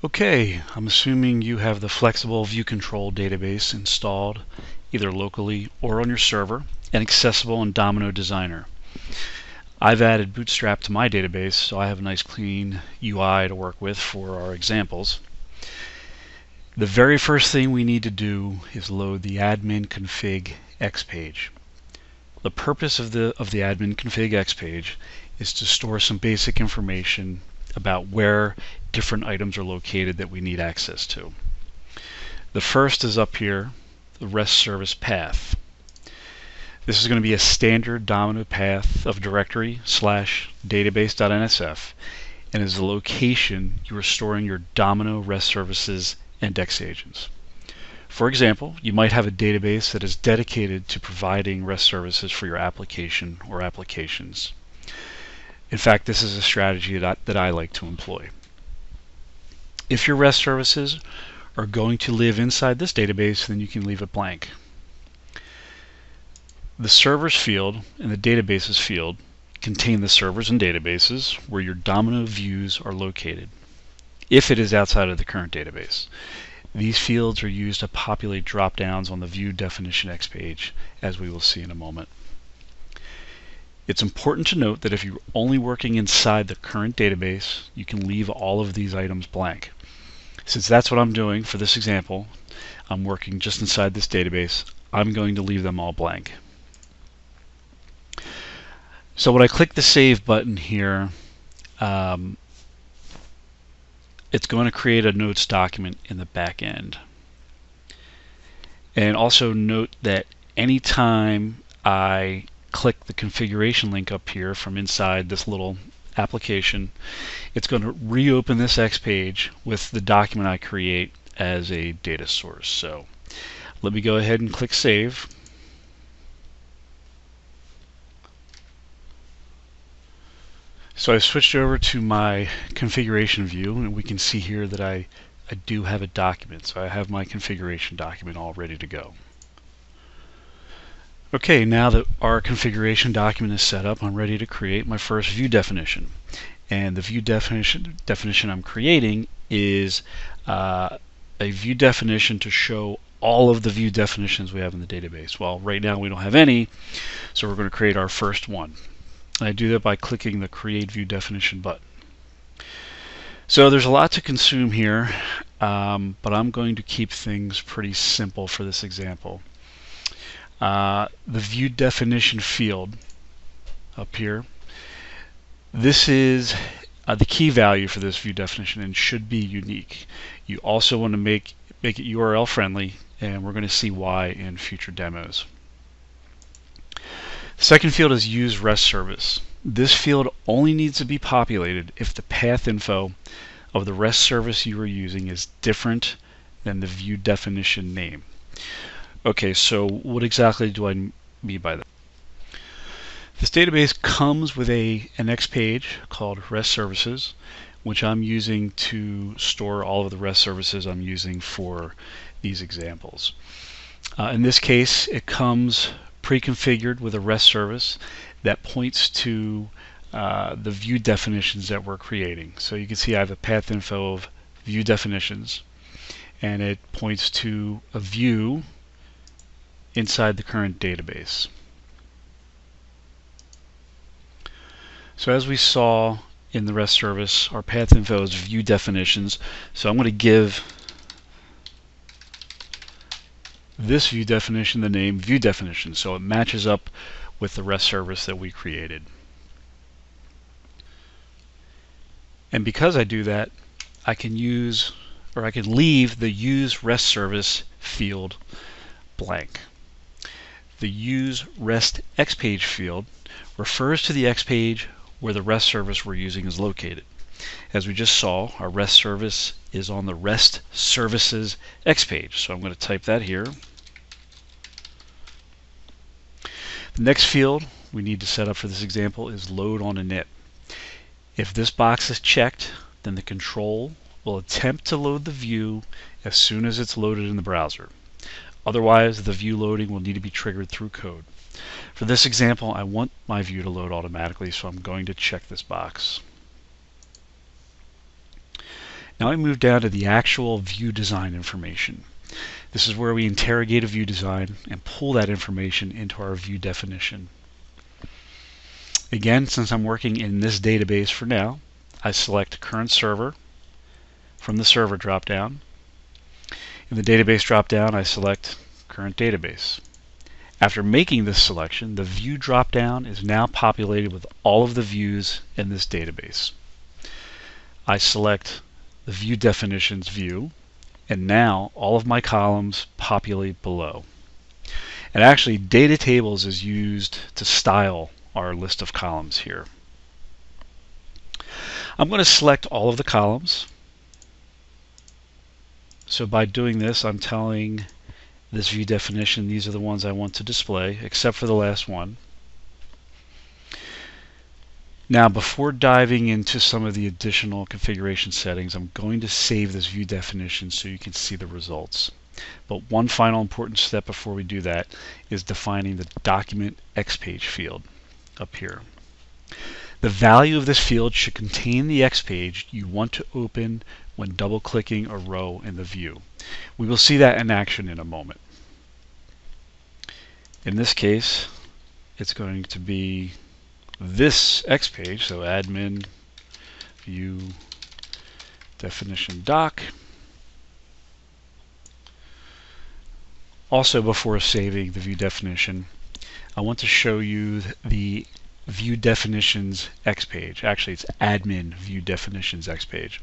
Okay, I'm assuming you have the flexible view control database installed either locally or on your server and accessible in Domino Designer. I've added Bootstrap to my database, so I have a nice clean UI to work with for our examples. The very first thing we need to do is load the admin config XPage. The purpose of the admin config XPage is to store some basic information about where different items are located that we need access to. The first is up here, the REST service path. This is going to be a standard Domino path of directory /database.nsf and is the location you are storing your Domino REST services and X agents. For example, you might have a database that is dedicated to providing REST services for your application or applications. In fact, this is a strategy that I like to employ. If your REST services are going to live inside this database, then you can leave it blank. The servers field and the databases field contain the servers and databases where your Domino views are located, if it is outside of the current database. These fields are used to populate drop-downs on the view definition XPage, as we will see in a moment. It's important to note that if you're only working inside the current database, you can leave all of these items blank. Since that's what I'm doing for this example, I'm working just inside this database, I'm going to leave them all blank. So when I click the Save button here, it's going to create a notes document in the back end. And also note that anytime I click the configuration link up here from inside this little application, it's going to reopen this XPage with the document I create as a data source. So let me go ahead and click Save. So I've switched over to my configuration view, and we can see here that I do have a document. So I have my configuration document all ready to go. Okay, now that our configuration document is set up, I'm ready to create my first view definition. And the view definition I'm creating is a view definition to show all of the view definitions we have in the database. Well, right now we don't have any, so we're going to create our first one. And I do that by clicking the Create View Definition button. So there's a lot to consume here, but I'm going to keep things pretty simple for this example. The View Definition field up here, this is the key value for this view definition and should be unique. You also want to make it URL friendly, and we're going to see why in future demos. The second field is Use REST Service. This field only needs to be populated if the path info of the REST service you are using is different than the view definition name. Okay, so what exactly do I mean by that? This database comes with an XPage called REST Services, which I'm using to store all of the REST services I'm using for these examples. In this case, it comes pre-configured with a REST service that points to the view definitions that we're creating. So you can see I have a path info of view definitions, and it points to a view inside the current database. So as we saw in the REST service, our path info is view definitions. So I'm going to give this view definition the name view definition, so it matches up with the REST service that we created. And because I do that, I can leave the Use REST Service field blank. The Use REST XPage field refers to the XPage where the REST service we're using is located. As we just saw, our REST service is on the REST Services XPage, so I'm going to type that here. The next field we need to set up for this example is Load on init. If this box is checked, then the control will attempt to load the view as soon as it's loaded in the browser. Otherwise, the view loading will need to be triggered through code. For this example, I want my view to load automatically, so I'm going to check this box. Now I move down to the actual view design information. This is where we interrogate a view design and pull that information into our view definition. Again, since I'm working in this database for now, I select current server from the server dropdown. In the database dropdown, I select current database. After making this selection, the view dropdown is now populated with all of the views in this database. I select the view definitions view, and now all of my columns populate below. And actually, data tables is used to style our list of columns here. I'm going to select all of the columns. So by doing this, I'm telling this view definition these are the ones I want to display, except for the last one. Now, before diving into some of the additional configuration settings, I'm going to save this view definition so you can see the results. But one final important step before we do that is defining the document XPage field up here. The value of this field should contain the XPage you want to open when double-clicking a row in the view. We will see that in action in a moment. In this case, it's going to be this XPage, so admin view definition doc. Also, before saving the view definition, I want to show you the view definitions XPage. Actually, it's admin view definitions XPage.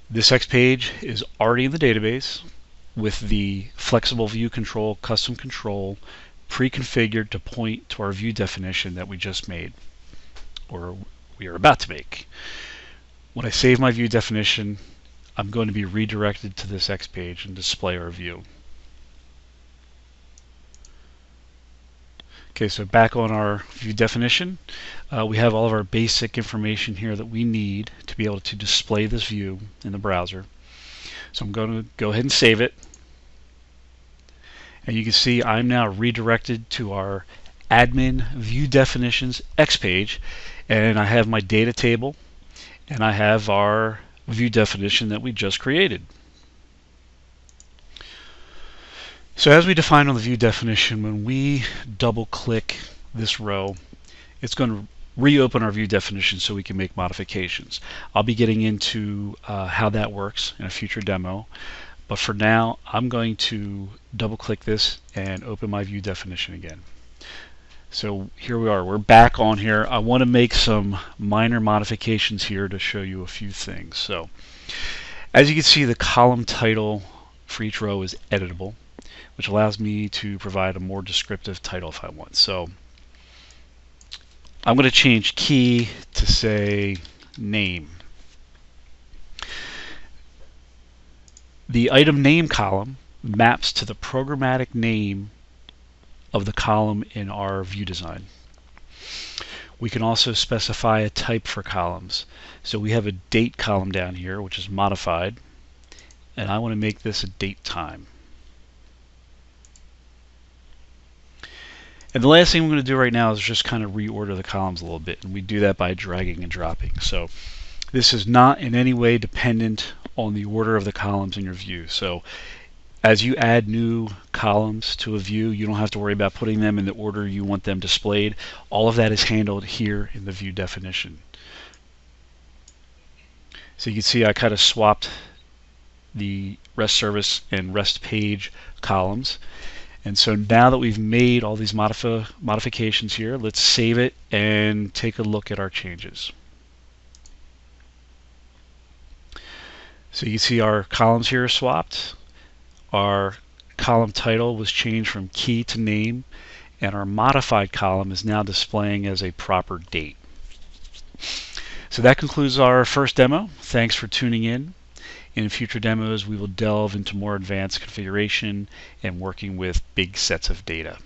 This XPage is already in the database with the flexible view control, custom control, pre-configured to point to our view definition that we just made, or we are about to make. When I save my view definition, I'm going to be redirected to this XPage and display our view. Okay, so back on our view definition, we have all of our basic information here that we need to be able to display this view in the browser. So I'm going to go ahead and save it. And you can see I'm now redirected to our admin view definitions XPage, and I have my data table and I have our view definition that we just created. So as we define on the view definition, when we double click this row, it's going to reopen our view definition so we can make modifications. I'll be getting into how that works in a future demo, but for now I'm going to double click this and open my view definition again. So here we are, we're back on here. I want to make some minor modifications here to show you a few things. So as you can see, the column title for each row is editable, which allows me to provide a more descriptive title if I want. So I'm going to change key to say name. The item name column maps to the programmatic name of the column in our view design. We can also specify a type for columns. So we have a date column down here, which is modified, and I want to make this a date time. And the last thing I'm going to do right now is just kind of reorder the columns a little bit, and we do that by dragging and dropping. So this is not in any way dependent on the order of the columns in your view. So as you add new columns to a view, you don't have to worry about putting them in the order you want them displayed. All of that is handled here in the view definition. So you can see I kind of swapped the REST service and REST page columns. And so now that we've made all these modifications here, let's save it and take a look at our changes. So you can see our columns here are swapped. Our column title was changed from key to name, and our modified column is now displaying as a proper date. So that concludes our first demo. Thanks for tuning in. In future demos, we will delve into more advanced configuration and working with big sets of data.